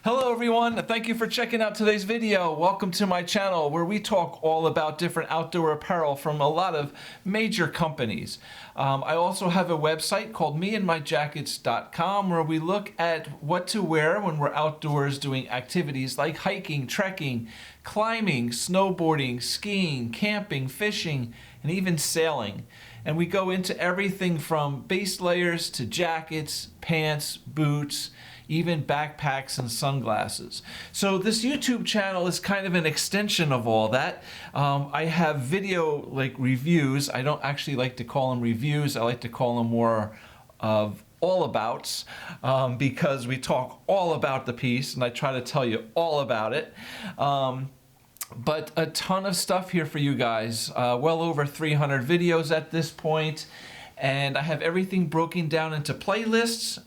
Hello everyone, thank you for checking out today's video. Welcome to my channel where we talk all about different outdoor apparel from a lot of major companies. I also have a website called meandmyjackets.com where we look at what to wear when we're outdoors doing activities like hiking, trekking, climbing, snowboarding, skiing, camping, fishing, and even sailing. And we go into everything from base layers to jackets, pants, boots, even backpacks and sunglasses. So this YouTube channel is kind of an extension of all that. I have video reviews. I don't actually like to call them reviews. I like to call them more of all abouts because we talk all about the piece and I try to tell you all about it. But a ton of stuff here for you guys. Well over 300 videos at this point. And I have everything broken down into playlists,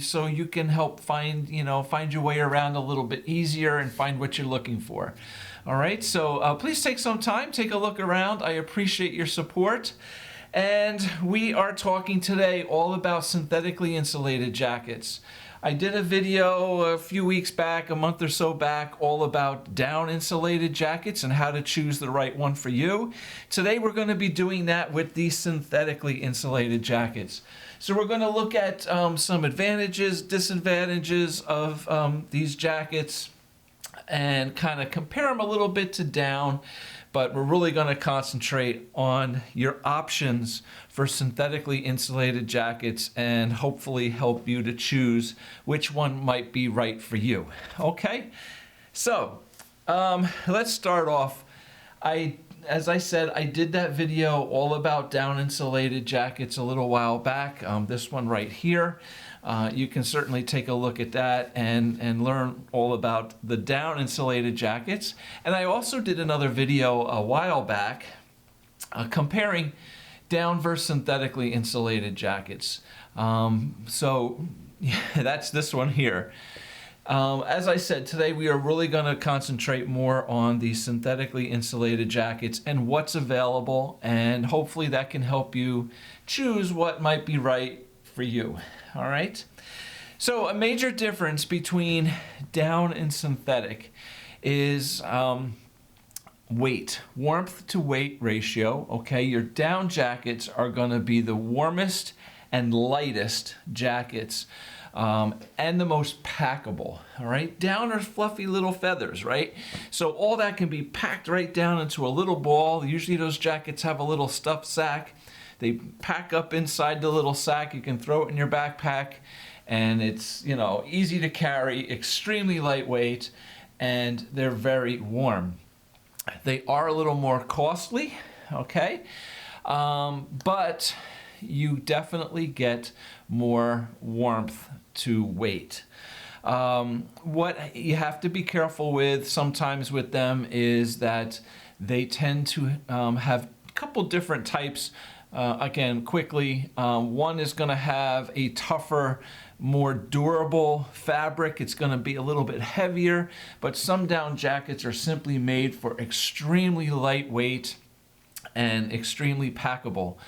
so you can help find your way around a little bit easier and find what you're looking for. All right, so please take some time, take a look around. I appreciate your support. And we are talking today all about synthetically insulated jackets. I did a video a few weeks back, a month or so back, all about down insulated jackets and how to choose the right one for you. Today we're going to be doing that with these synthetically insulated jackets. So we're going to look at some advantages, disadvantages of these jackets and kind of compare them a little bit to down. But we're really going to concentrate on your options for synthetically insulated jackets and hopefully help you to choose which one might be right for you. Okay, so let's start off. As I said, I did that video all about down insulated jackets a little while back. This one right here. You can certainly take a look at that and learn all about the down insulated jackets. And I also did another video a while back comparing down versus synthetically insulated jackets. So yeah, that's this one here. As I said, today we are really going to concentrate more on the synthetically insulated jackets and what's available, and hopefully that can help you choose what might be right for you. All right. So a major difference between down and synthetic is weight, warmth to weight ratio. Okay, your down jackets are going to be the warmest and lightest jackets and the most packable. All right, down are fluffy little feathers, right? So all that can be packed right down into a little ball. Usually those jackets have a little stuffed sack. They pack up inside the little sack. You can throw it in your backpack and it's, easy to carry, extremely lightweight, and they're very warm. They are a little more costly, okay? But you definitely get more warmth to weight. What you have to be careful with sometimes with them is that they tend to have a couple different types. Again, quickly, one is going to have a tougher, more durable fabric. It's going to be a little bit heavier, but some down jackets are simply made for extremely lightweight and extremely packable.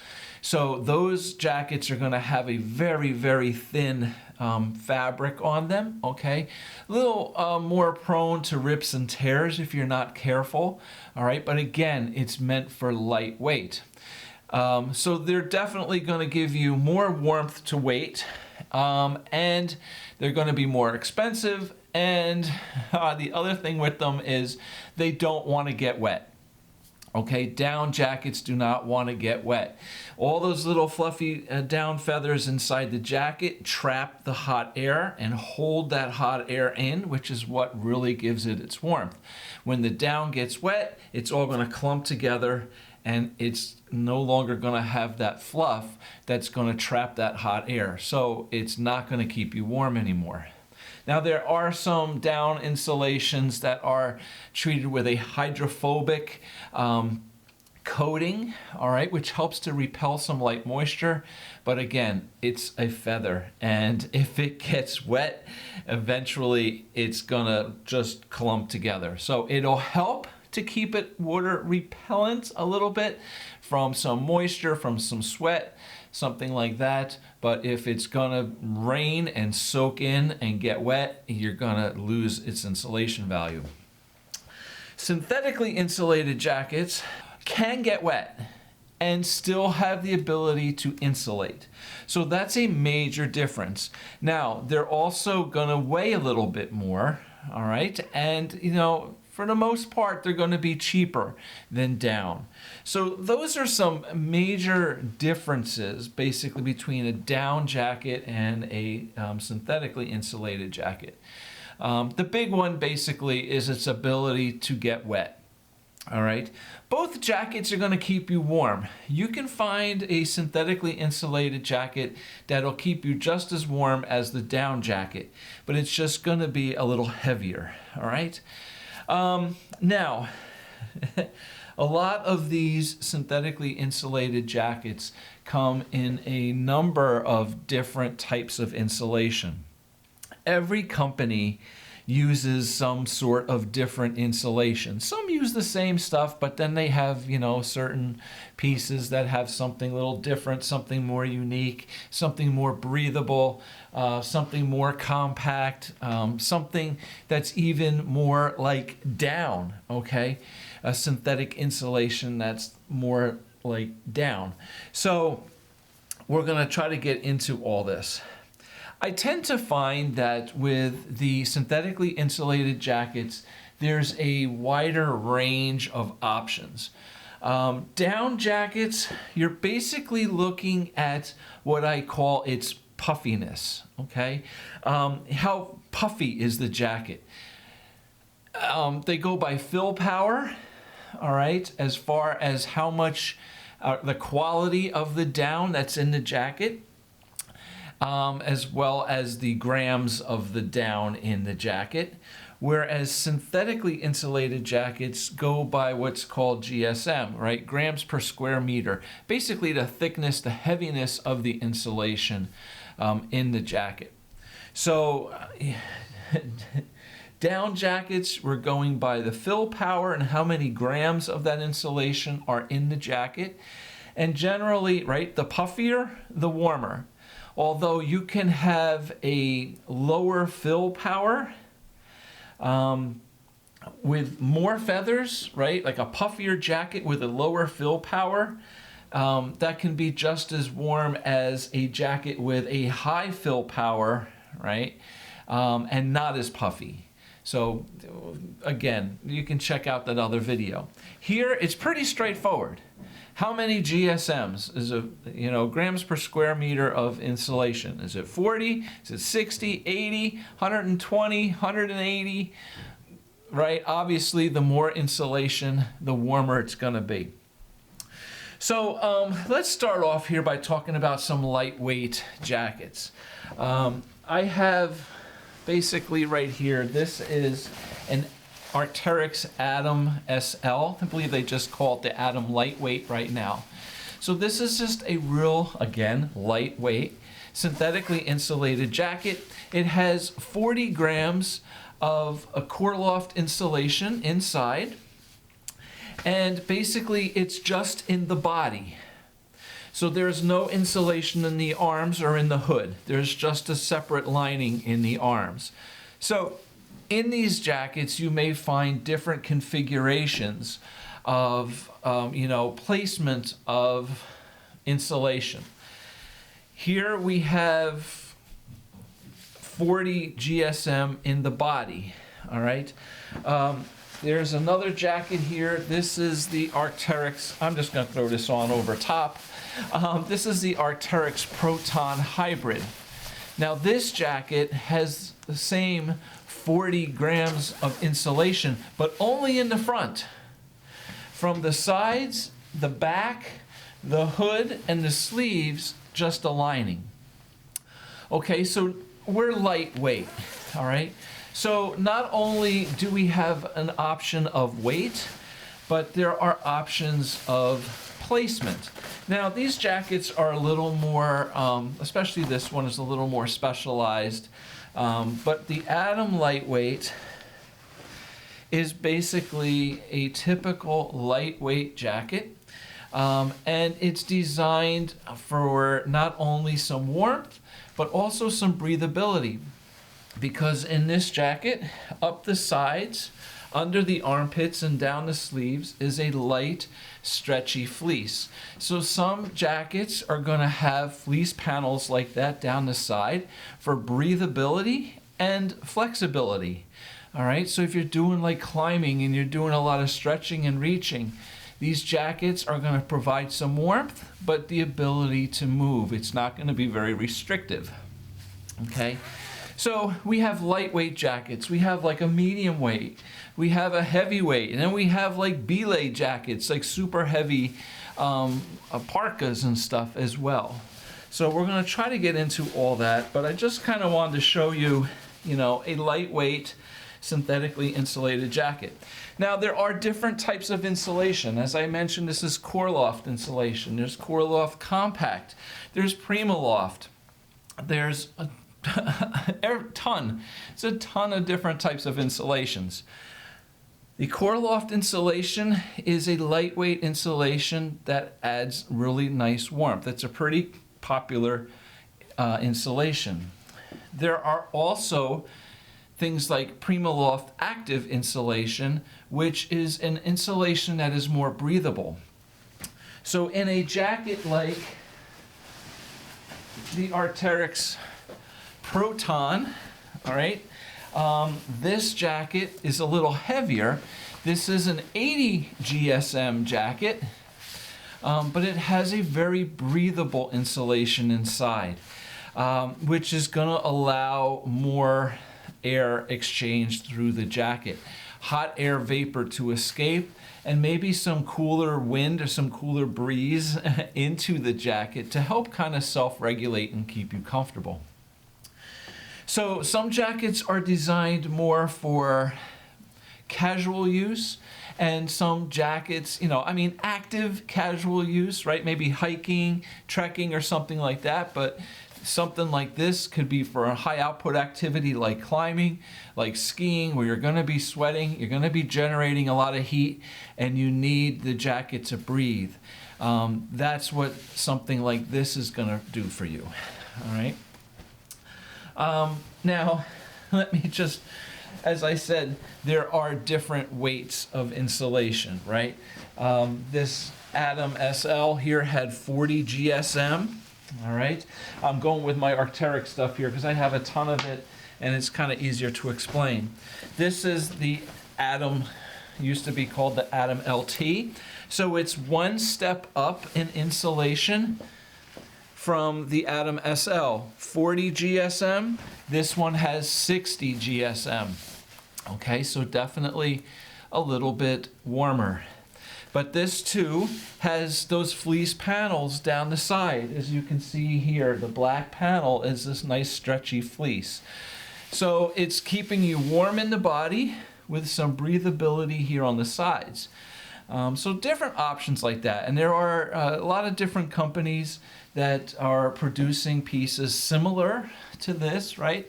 So those jackets are going to have a very, very thin fabric on them, okay? A little more prone to rips and tears if you're not careful, all right? But again, it's meant for lightweight. So they're definitely going to give you more warmth to weight, and they're going to be more expensive. And the other thing with them is they don't want to get wet. Okay, down jackets do not want to get wet. All those little fluffy down feathers inside the jacket trap the hot air and hold that hot air in, which is what really gives it its warmth. When the down gets wet, it's all going to clump together and it's no longer going to have that fluff that's going to trap that hot air. So it's not going to keep you warm anymore. Now there are some down insulations that are treated with a hydrophobic coating, all right, which helps to repel some light moisture. But again, it's a feather, and if it gets wet, eventually it's gonna just clump together. So it'll help to keep it water repellent a little bit from some moisture, from some sweat, something like that. but if it's gonna rain and soak in and get wet, you're gonna lose its insulation value. Synthetically insulated jackets can get wet and still have the ability to insulate. So that's a major difference. Now, they're also gonna weigh a little bit more, all right? And, you know, for the most part, they're gonna be cheaper than down. So those are some major differences, basically, between a down jacket and a synthetically insulated jacket. The big one, basically, is its ability to get wet. All right, both jackets are going to keep you warm. You can find a synthetically insulated jacket that'll keep you just as warm as the down jacket, but it's just going to be a little heavier. All right. Now, a lot of these synthetically insulated jackets come in a number of different types of insulation. Every company uses some sort of different insulation. Some use the same stuff, but then they have, you know, certain pieces that have something a little different, something more unique, something more breathable, something more compact, something that's even more like down, okay? A synthetic insulation that's more like down. So we're gonna try to get into all this. I tend to find that with the synthetically insulated jackets, there's a wider range of options. Down jackets, you're basically looking at what I call its puffiness, okay? How puffy is the jacket? They go by fill power, all right, as far as how much the quality of the down that's in the jacket. As well as the grams of the down in the jacket, whereas synthetically insulated jackets go by what's called GSM, right? Grams per square meter. Basically the thickness, the heaviness of the insulation in the jacket. So down jackets, we're going by the fill power and how many grams of that insulation are in the jacket. And generally, right, the puffier, the warmer. Although you can have a lower fill power with more feathers, right? Like a puffier jacket with a lower fill power, that can be just as warm as a jacket with a high fill power, right? And not as puffy. So again, you can check out that other video. Here, it's pretty straightforward. How many GSMs is grams per square meter of insulation? Is it 40? Is it 60, 80, 120, 180? Right? Obviously, the more insulation, the warmer it's going to be. So let's start off here by talking about some lightweight jackets. I have basically right here, this is an Arc'teryx Atom SL. I believe they just call it the Atom Lightweight right now. So this is just a real, again, lightweight, synthetically insulated jacket. It has 40 grams of a Core-Loft insulation inside. And basically it's just in the body. So there's no insulation in the arms or in the hood. There's just a separate lining in the arms. So in these jackets, you may find different configurations of, placement of insulation. Here we have 40 GSM in the body, all right? There's another jacket here. This is the Arc'teryx. I'm just going to throw this on over top. This is the Arc'teryx Proton Hybrid. Now this jacket has the same 40 grams of insulation, but only in the front. From the sides, the back, the hood, and the sleeves, just a lining. Okay, so we're lightweight, all right? So not only do we have an option of weight, but there are options of placement. Now, these jackets are a little more, especially this one is a little more specialized. But the Atom Lightweight is basically a typical lightweight jacket. And it's designed for not only some warmth, but also some breathability. Because in this jacket, up the sides, under the armpits and down the sleeves is a light, stretchy fleece. So some jackets are going to have fleece panels like that down the side for breathability and flexibility. All right, so if you're doing like climbing and you're doing a lot of stretching and reaching, these jackets are going to provide some warmth, but the ability to move. It's not going to be very restrictive. Okay. So we have lightweight jackets, we have like a medium weight, we have a heavyweight, and then we have like belay jackets, like super heavy parkas and stuff as well. So we're going to try to get into all that, but I just kind of wanted to show you, a lightweight synthetically insulated jacket. Now there are different types of insulation. As I mentioned, this is Corloft insulation. There's Corloft Compact. There's Primaloft. There's it's a ton of different types of insulations. The Corloft insulation is a lightweight insulation that adds really nice warmth. It's a pretty popular insulation. There are also things like Primaloft Active insulation, which is an insulation that is more breathable. So in a jacket like the Arc'teryx Proton, all right, this jacket is a little heavier. This is an 80 GSM jacket, but it has a very breathable insulation inside, which is going to allow more air exchange through the jacket, hot air vapor to escape, and maybe some cooler wind or some cooler breeze into the jacket to help kind of self-regulate and keep you comfortable. So some jackets are designed more for casual use, and some jackets, active casual use, right? Maybe hiking, trekking, or something like that, but something like this could be for a high output activity like climbing, like skiing, where you're going to be sweating, you're going to be generating a lot of heat, and you need the jacket to breathe. That's what something like this is going to do for you. All right. Now, let me just, as I said, there are different weights of insulation, right? This Atom SL here had 40 GSM. All right, I'm going with my Arc'teryx stuff here because I have a ton of it and it's kind of easier to explain. This is the Atom, used to be called the Atom LT. So it's one step up in insulation from the Atom SL, 40 GSM. This one has 60 GSM. Okay, so definitely a little bit warmer. But this too has those fleece panels down the side. As you can see here, the black panel is this nice stretchy fleece. So it's keeping you warm in the body with some breathability here on the sides. So different options like that. And there are a lot of different companies that are producing pieces similar to this, right?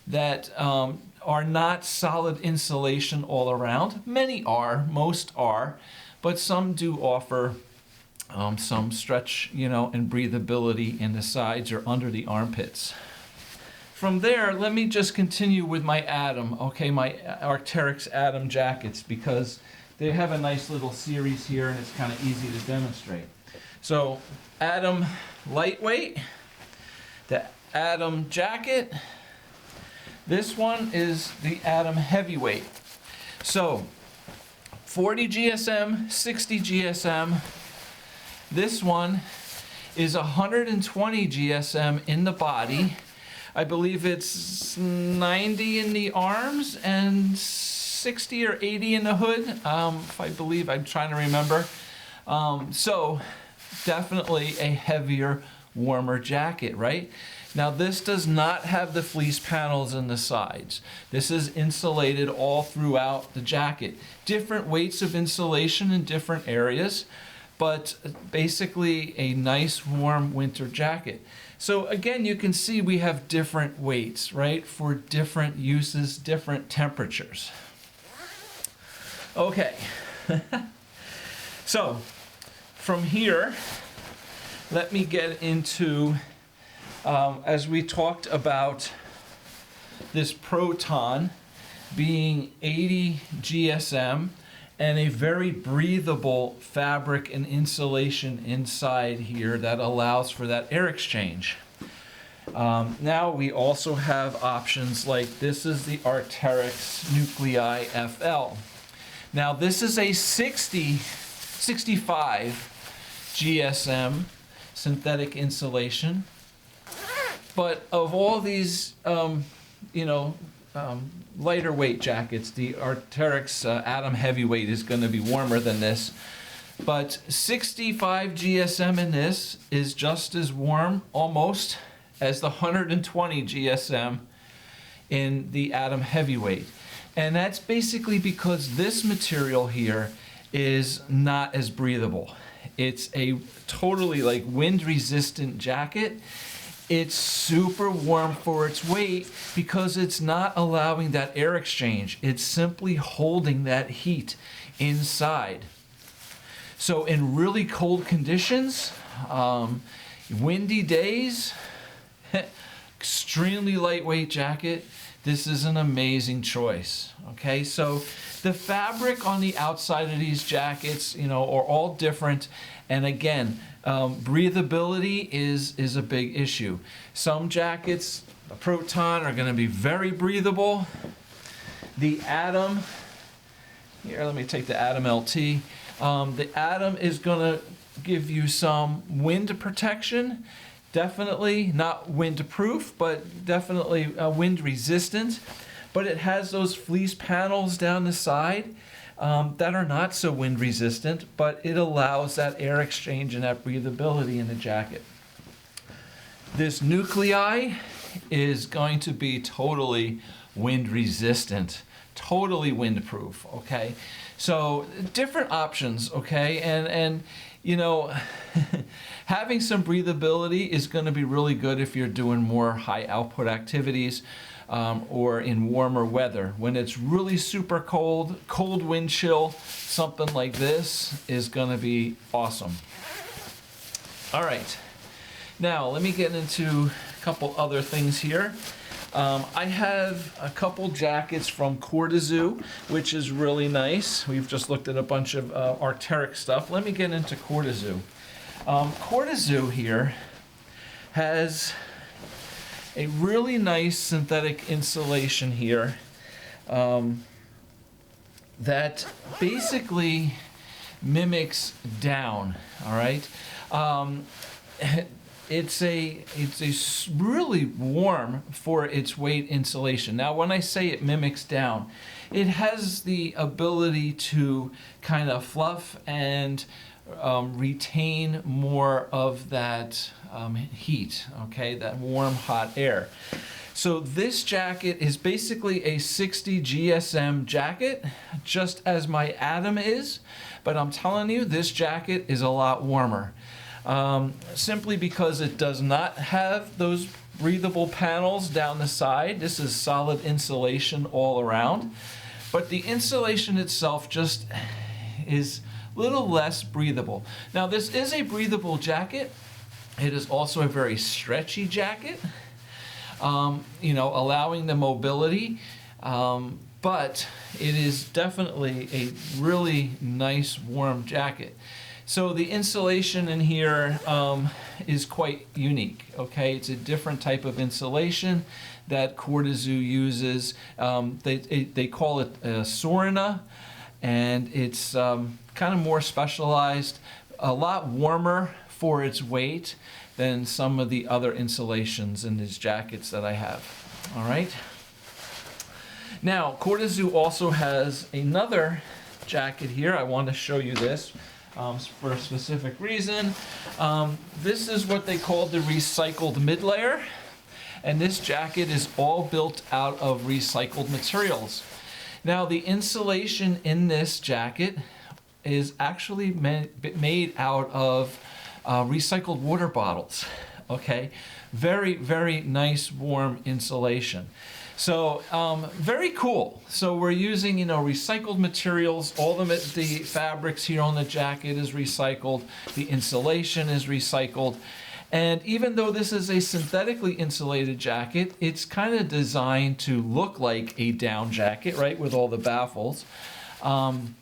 That are not solid insulation all around. Many are, most are. But some do offer some stretch, and breathability in the sides or under the armpits. From there, let me just continue with my Atom, okay, my Arc'teryx Atom jackets, because they have a nice little series here and it's kind of easy to demonstrate. So, Atom lightweight, the Atom jacket. This one is the Atom heavyweight. So, 40 GSM, 60 GSM. This one is 120 GSM in the body. I believe it's 90 in the arms and 60 or 80 in the hood. If I believe, I'm trying to remember. So definitely a heavier, warmer jacket, right? Now this does not have the fleece panels in the sides. This is insulated all throughout the jacket. Different weights of insulation in different areas, but basically a nice warm winter jacket. So again, you can see we have different weights, right? For different uses, different temperatures. Okay. So from here, let me get into, as we talked about this Proton being 80 GSM and a very breathable fabric and insulation inside here that allows for that air exchange. Now we also have options like this is the Arc'teryx Nuclei FL. Now this is a 65 GSM synthetic insulation, but of all these, lighter weight jackets, the Arc'teryx Atom Heavyweight is going to be warmer than this, but 65 GSM in this is just as warm almost as the 120 GSM in the Atom Heavyweight. And that's basically because this material here is not as breathable. It's a totally like wind resistant jacket. It's super warm for its weight because it's not allowing that air exchange. It's simply holding that heat inside. So in really cold conditions, windy days, extremely lightweight jacket, this is an amazing choice. Okay, so the fabric on the outside of these jackets, are all different. And again, breathability is a big issue. Some jackets, the Proton, are going to be very breathable. The Atom, here, let me take the Atom LT. The Atom is going to give you some wind protection. Definitely not wind-proof, but definitely wind resistant. But it has those fleece panels down the side that are not so wind resistant, but it allows that air exchange and that breathability in the jacket. This Nuclei is going to be totally wind resistant, totally windproof, okay? So different options, okay? And having some breathability is going to be really good if you're doing more high output activities or in warmer weather. When it's really super cold, cold wind chill, something like this is going to be awesome. All right, now let me get into a couple other things here. I have a couple jackets from Cortezoo, which is really nice. We've just looked at a bunch of Arc'teryx stuff. Let me get into Cortezoo. Cortezoo here has a really nice synthetic insulation here that basically mimics down, all right? It's a really warm for its weight insulation. Now, when I say it mimics down, it has the ability to kind of fluff and retain more of that heat, okay, that warm, hot air. So this jacket is basically a 60 GSM jacket, just as my Atom is, but I'm telling you, this jacket is a lot warmer. Simply because it does not have those breathable panels down the side. This is solid insulation all around, but the insulation itself just is a little less breathable. Now, this is a breathable jacket. It is also a very stretchy jacket, allowing the mobility, but it is definitely a really nice warm jacket. So the insulation in here is quite unique, okay? It's a different type of insulation that Cortezoo uses. They call it Sorina, and it's kind of more specialized, a lot warmer for its weight than some of the other insulations in these jackets that I have, all right? Now, Cortezoo also has another jacket here. I want to show you this. For a specific reason. This is what they call the recycled mid-layer, and this jacket is all built out of recycled materials. Now, the insulation in this jacket is actually made out of recycled water bottles, okay? Very, very nice warm insulation. So very cool. So we're using, recycled materials. All the fabrics here on the jacket is recycled. The insulation is recycled. And even though this is a synthetically insulated jacket, it's kind of designed to look like a down jacket, right, with all the baffles. And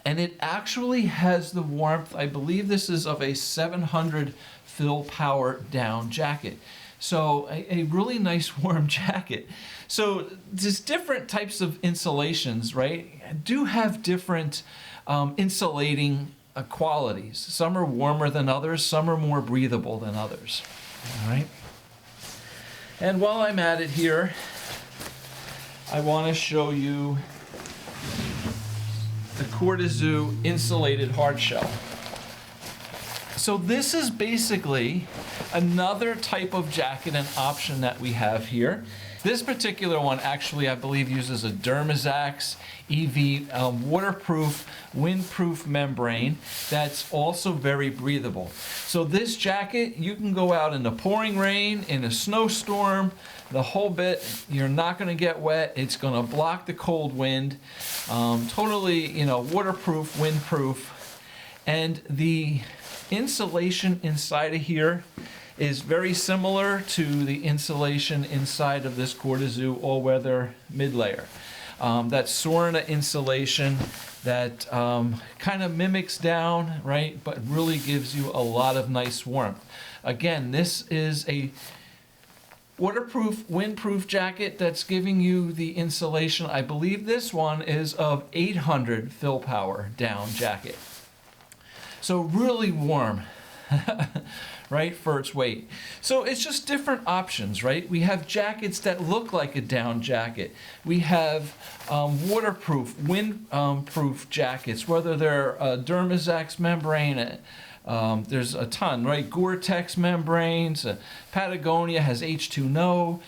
it actually has the warmth. I believe this is of a 700 fill power down jacket. So a really nice warm jacket. So there's different types of insulations, right? Do have different insulating qualities. Some are warmer than others, some are more breathable than others. All right. And while I'm at it here, I want to show you the Cortezoo insulated hard shell. So this is basically another type of jacket and option that we have here. This particular one actually, I believe, uses a Dermazax EV waterproof, windproof membrane that's also very breathable. So this jacket, you can go out in the pouring rain, in a snowstorm, the whole bit. You're not going to get wet. It's going to block the cold wind. Totally, waterproof, windproof. And the insulation inside of here is very similar to the insulation inside of this Cortezoo all-weather mid-layer. That Sorna insulation that kind of mimics down, right, but really gives you a lot of nice warmth. Again, this is a waterproof, windproof jacket that's giving you the insulation. I believe this one is of 800 fill power down jacket. So really warm, right, for its weight. So it's just different options, right? We have jackets that look like a down jacket. We have waterproof, windproof jackets, whether they're Dermazax membrane. There's a ton, right? Gore-Tex membranes. Patagonia has H2No.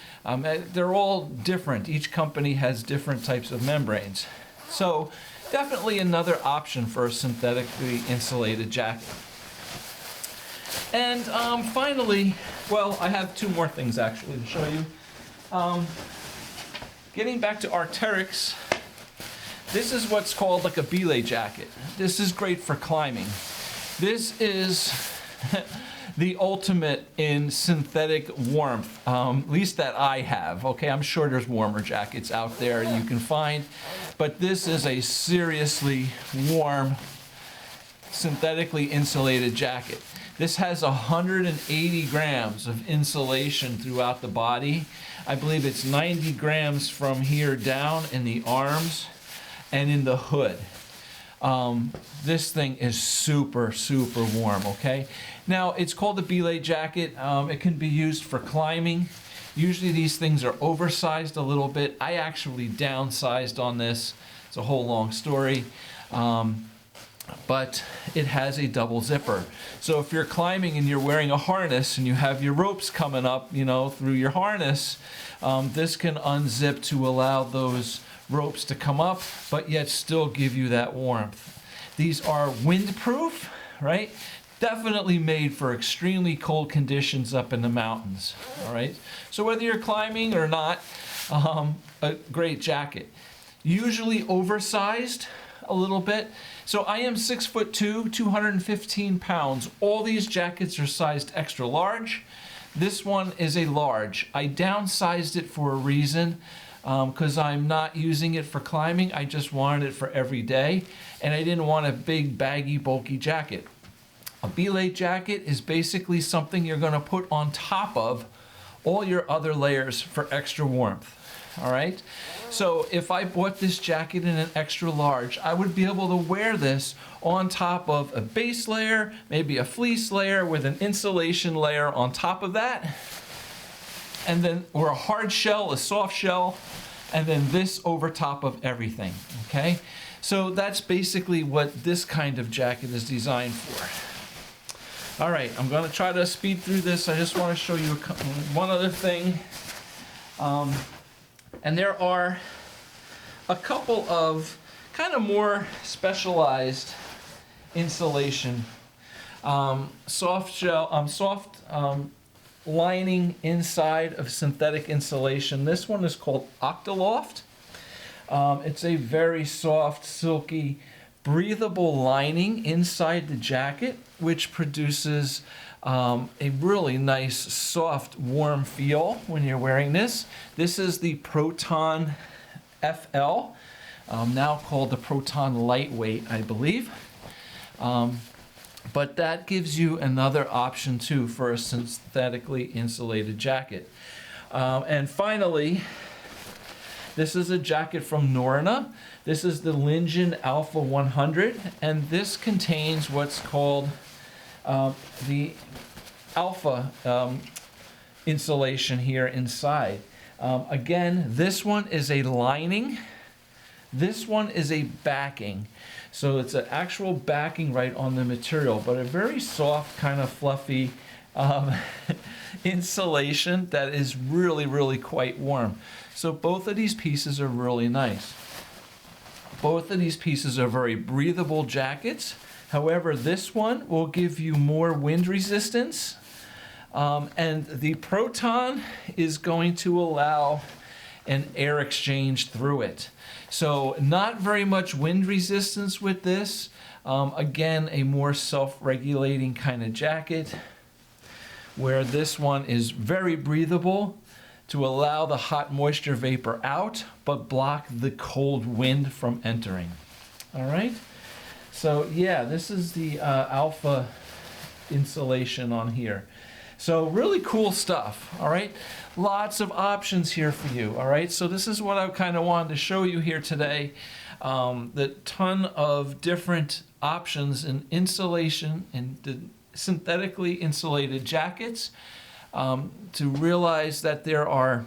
They're all different. Each company has different types of membranes. So definitely another option for a synthetically insulated jacket. And finally, well, I have two more things actually to show you. Getting back to Arc'teryx, this is what's called like a belay jacket. This is great for climbing. This is the ultimate in synthetic warmth, at least that I have. Okay, I'm sure there's warmer jackets out there you can find, but this is a seriously warm, synthetically insulated jacket. This has 180 grams of insulation throughout the body. I believe it's 90 grams from here down in the arms and in the hood. This thing is super, super warm, okay? Now, it's called a belay jacket. It can be used for climbing. Usually these things are oversized a little bit. I actually downsized on this. It's a whole long story. But it has a double zipper. So if you're climbing and you're wearing a harness and you have your ropes coming up, through your harness, this can unzip to allow those ropes to come up, but yet still give you that warmth. These are windproof, right? Definitely made for extremely cold conditions up in the mountains, all right? So whether you're climbing or not, a great jacket. Usually oversized a little bit. So I am 6'2", 215 pounds. All these jackets are sized extra large. This one is a large. I downsized it for a reason, because I'm not using it for climbing. I just wanted it for every day, and I didn't want a big, baggy, bulky jacket. A belay jacket is basically something you're going to put on top of all your other layers for extra warmth. All right? So if I bought this jacket in an extra large, I would be able to wear this on top of a base layer, maybe a fleece layer with an insulation layer on top of that, and then, or a hard shell, a soft shell, and then this over top of everything, okay? So that's basically what this kind of jacket is designed for. All right, I'm gonna try to speed through this. I just wanna show you one other thing. And there are a couple of kind of more specialized insulation, soft lining inside of synthetic insulation. This one is called Octaloft. It's a very soft, silky, breathable lining inside the jacket, which produces a really nice, soft, warm feel when you're wearing this. This is the Proton FL, now called the Proton Lightweight, I believe. But that gives you another option too for a synthetically insulated jacket. And finally, this is a jacket from Norna. This is the Lingen Alpha 100, and this contains what's called the alpha insulation here inside. Again, this one is a lining. This one is a backing. So it's an actual backing right on the material, but a very soft, kind of fluffy insulation that is really, really quite warm. So both of these pieces are really nice. Both of these pieces are very breathable jackets. However, this one will give you more wind resistance. And the Proton is going to allow an air exchange through it. So not very much wind resistance with this. Again, a more self-regulating kind of jacket, where this one is very breathable to allow the hot moisture vapor out, but block the cold wind from entering. All right? So yeah, this is the alpha insulation on here. So really cool stuff, all right? Lots of options here for you, all right? So this is what I kind of wanted to show you here today. The ton of different options in insulation and the synthetically insulated jackets, to realize that there are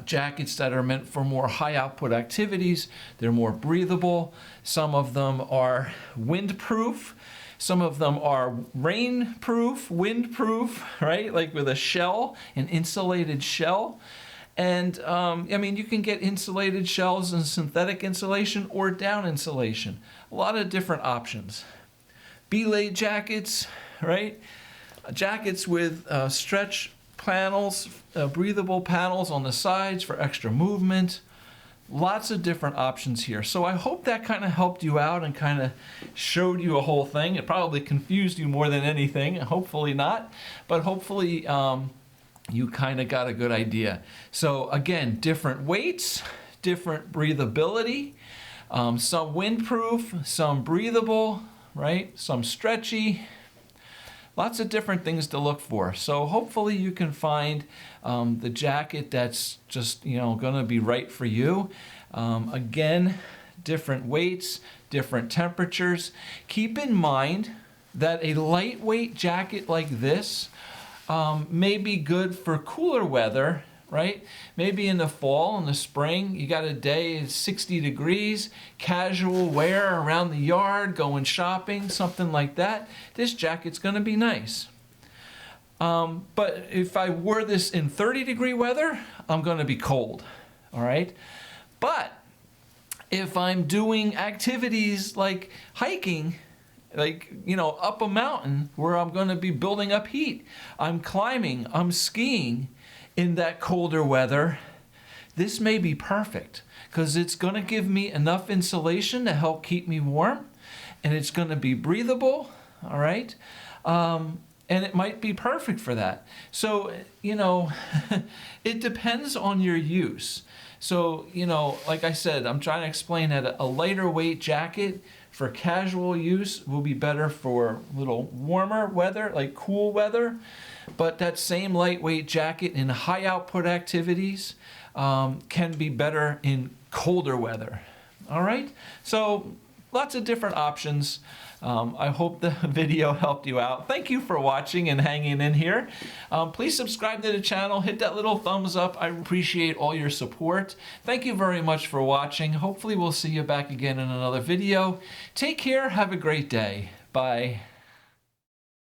jackets that are meant for more high output activities. They're more breathable. Some of them are windproof. Some of them are rainproof, windproof, right? Like with a shell, an insulated shell. And I mean, you can get insulated shells in synthetic insulation or down insulation. A lot of different options. Belay jackets, right? Jackets with stretch panels, breathable panels on the sides for extra movement. Lots of different options here. So I hope that kind of helped you out and kind of showed you a whole thing. It probably confused you more than anything. Hopefully not. But hopefully you kind of got a good idea. So again, different weights, different breathability, some windproof, some breathable, right? Some stretchy. Lots of different things to look for. So hopefully you can find the jacket that's just, going to be right for you. Again, different weights, different temperatures. Keep in mind that a lightweight jacket like this may be good for cooler weather, right? Maybe in the fall, in the spring, you got a day it's 60 degrees, casual wear around the yard, going shopping, something like that. This jacket's going to be nice. But if I wore this in 30-degree weather, I'm going to be cold, all right? But if I'm doing activities like hiking, like, up a mountain where I'm going to be building up heat, I'm climbing, I'm skiing, in that colder weather, this may be perfect because it's going to give me enough insulation to help keep me warm, and it's going to be breathable, all right? And it might be perfect for that. So, it depends on your use. So, like I said, I'm trying to explain that a lighter weight jacket for casual use will be better for a little warmer weather, like cool weather. But that same lightweight jacket in high output activities can be better in colder weather. All right? So lots of different options. I hope the video helped you out. Thank you for watching and hanging in here. Please subscribe to the channel. Hit that little thumbs up. I appreciate all your support. Thank you very much for watching. Hopefully we'll see you back again in another video. Take care. Have a great day. Bye.